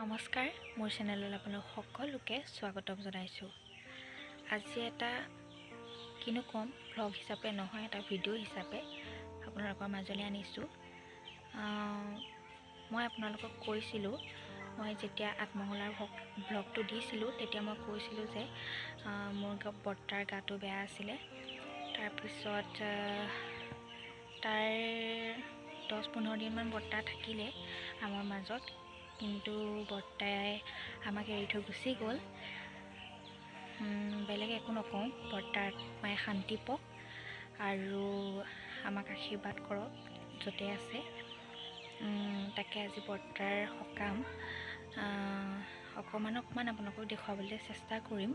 নমস্কাৰ মোৰ চেনেললৈ আপোনালোক সকলোকে স্বাগতম জনাইছোঁ। আজি এটা কিনো কম ব্লগ হিচাপে নহয়, এটা ভিডিঅ' হিচাপে আপোনালোকৰ মাজলৈ আনিছোঁ। মই আপোনালোকক কৈছিলোঁ, মই যেতিয়া আঠমঙলাৰ ব্লগটো দিছিলোঁ তেতিয়া মই কৈছিলোঁ যে মোৰ বৰ্তাৰ গাটো বেয়া আছিলে। তাৰপিছত তাৰ 10-15 দিনমান বৰ্তা থাকিলে আমাৰ মাজত, কিন্তু বৰ্তাই আমাক এৰি থৈ গুচি গ'ল। বেলেগ একো নকওঁ, বৰ্তাৰ মায়ে শান্তি পাওক আৰু আমাক আশীৰ্বাদ কৰক য'তে আছে। তাকে আজি বৰ্তাৰ সকাম, অকণমান আপোনালোকক দেখুৱাবলৈ চেষ্টা কৰিম।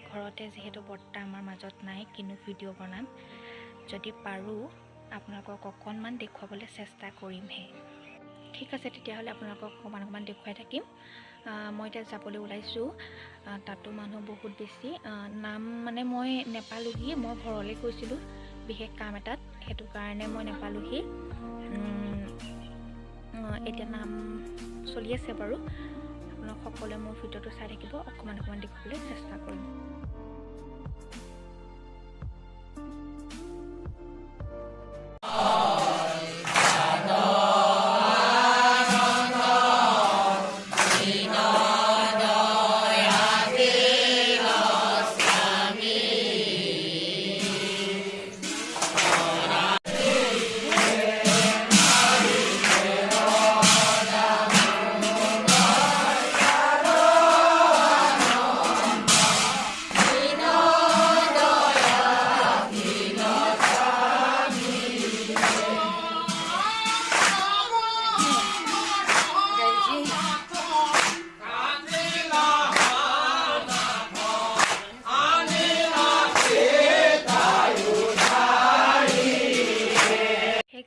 ঘৰতে যিহেতু বৰ্তা আমাৰ মাজত নাই, কিন্তু ভিডিঅ' বনাম, যদি পাৰোঁ আপোনালোকক অকণমান দেখুৱাবলৈ চেষ্টা কৰিমহে। ঠিক আছে, তেতিয়াহ'লে আপোনালোকক অকণমান দেখুৱাই থাকিম। মই এতিয়া যাবলৈ ওলাইছোঁ। তাতো মানুহ বহুত বেছি। নাম মানে মই নেপালোহি, মই ঘৰলৈ গৈছিলোঁ বিশেষ কাম এটাত, সেইটো কাৰণে মই নেপালোহি। এতিয়া নাম চলি আছে বাৰু। আপোনালোক সকলোৱে মোৰ ভিডিঅ'টো চাই থাকিব, অকণমান দেখুৱাবলৈ চেষ্টা কৰিম।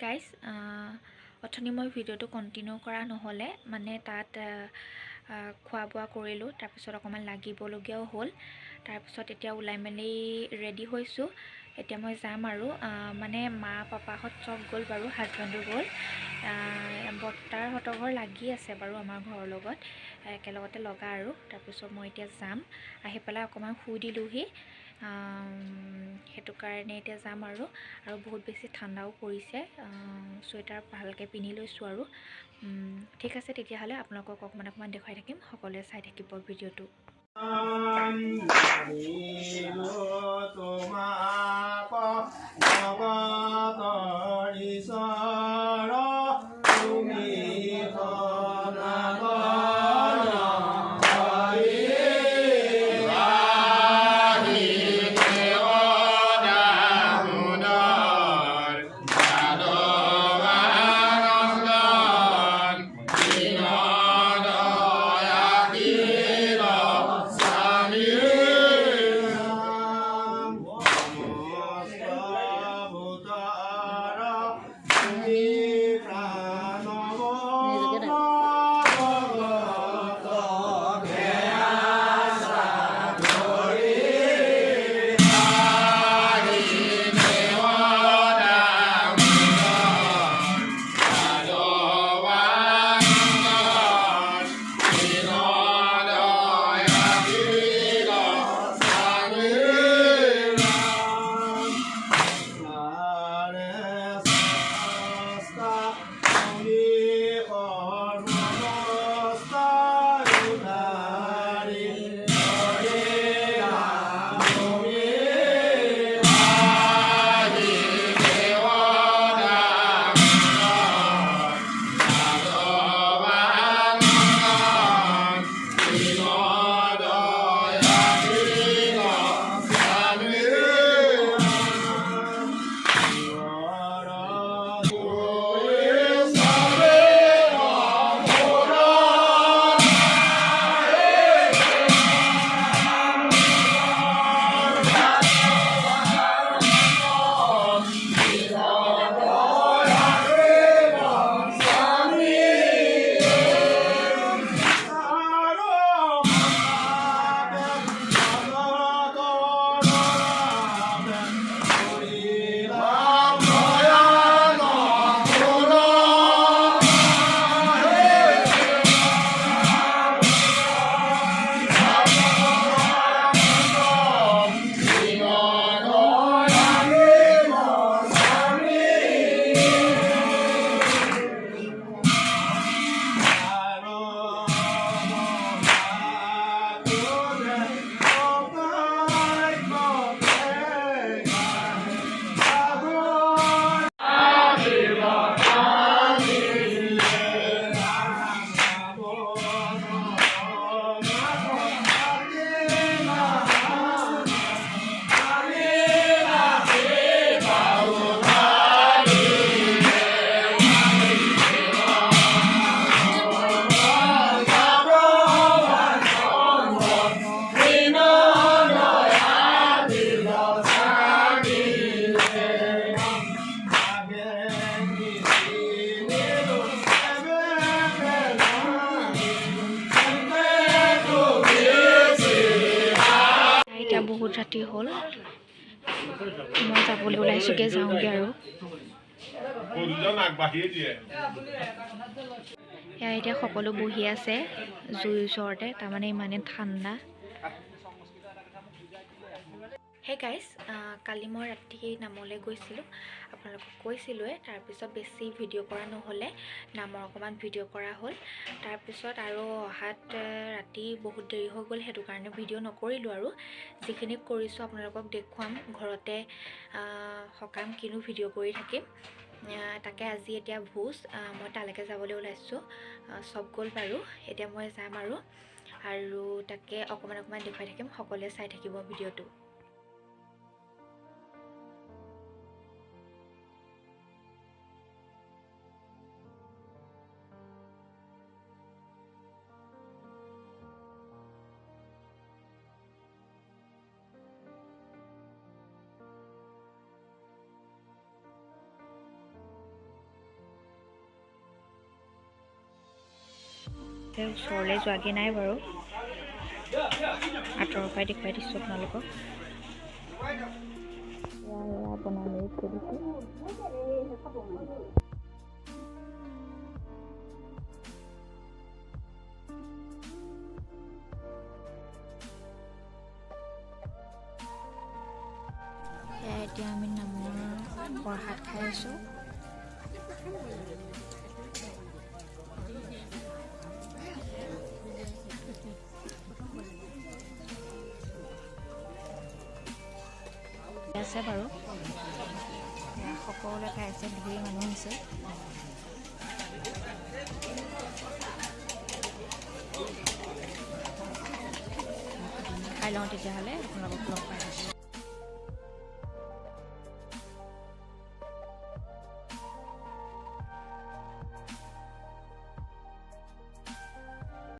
গাইজ, অথনি মই ভিডিঅ'টো কণ্টিনিউ কৰা নহ'লে, মানে তাত খোৱা বোৱা কৰিলোঁ, তাৰপিছত অকণমান লাগিবলগীয়াও হ'ল। তাৰপিছত এতিয়া ওলাই মেলি ৰেডি হৈছোঁ। এতিয়া মই যাম আৰু মানে মা পাপাহঁত চব গ'ল বাৰু, হাজবেণ্ডো গ'ল। বৰ্তাৰহঁতৰ ঘৰ লাগি আছে বাৰু আমাৰ ঘৰৰ লগত, একেলগতে লগা আৰু। তাৰপিছত মই এতিয়া যাম, আহি পেলাই অকণমান শুই দিলোঁহি, সেইটো কাৰণে এতিয়া যাম আৰু বহুত বেছি ঠাণ্ডাও পৰিছে, চুৱেটাৰ ভালকৈ পিন্ধি লৈছোঁ আৰু। ঠিক আছে, তেতিয়াহ'লে আপোনালোকক অকণমান দেখুৱাই থাকিম, সকলোৱে চাই থাকিব ভিডিঅ'টো। ৰাতি হ'ল মই যাবলৈ ওলাইছোঁগৈ যাওঁগৈ আৰু এয়া এতিয়া সকলো বহি আছে জুইৰ ওচৰতে তাৰমানে ইমানেই ঠাণ্ডা হে গাইজ কালি মই ৰাতি নামলৈ গৈছিলোঁ আপোনালোকক কৈছিলোঁৱে তাৰপিছত বেছি ভিডিঅ' কৰা নহ'লে নামৰ অকণমান ভিডিঅ' কৰা হ'ল তাৰপিছত আৰু অহাত ৰাতি বহুত দেৰি হৈ গ'ল সেইটো কাৰণে ভিডিঅ' নকৰিলোঁ আৰু যিখিনি কৰিছোঁ আপোনালোকক দেখুৱাম ঘৰতে সকাম কিনো ভিডিঅ' কৰি থাকিম তাকে আজি এতিয়া ভোজ মই তালৈকে যাবলৈ ওলাইছোঁ চব গ'ল বাৰু এতিয়া মই যাম আৰু তাকে অকণমান দেখুৱাই থাকিম সকলোৱে চাই থাকিব ভিডিঅ'টো ওচৰলৈ যোৱাগৈ নাই বাৰু আঁতৰৰ পৰাই দেখুৱাই দিছোঁ আপোনালোকক বনাই মেলি থৈ দিছোঁ এতিয়া আমি নামৰ প্ৰসাদ খাই আছোঁ আছে বাৰু সকলোৱে খাইছে ধেৰ মানুহ হৈছে খাই লওঁ তেতিয়াহ'লে আপোনালোকক লগ পাই আছোঁ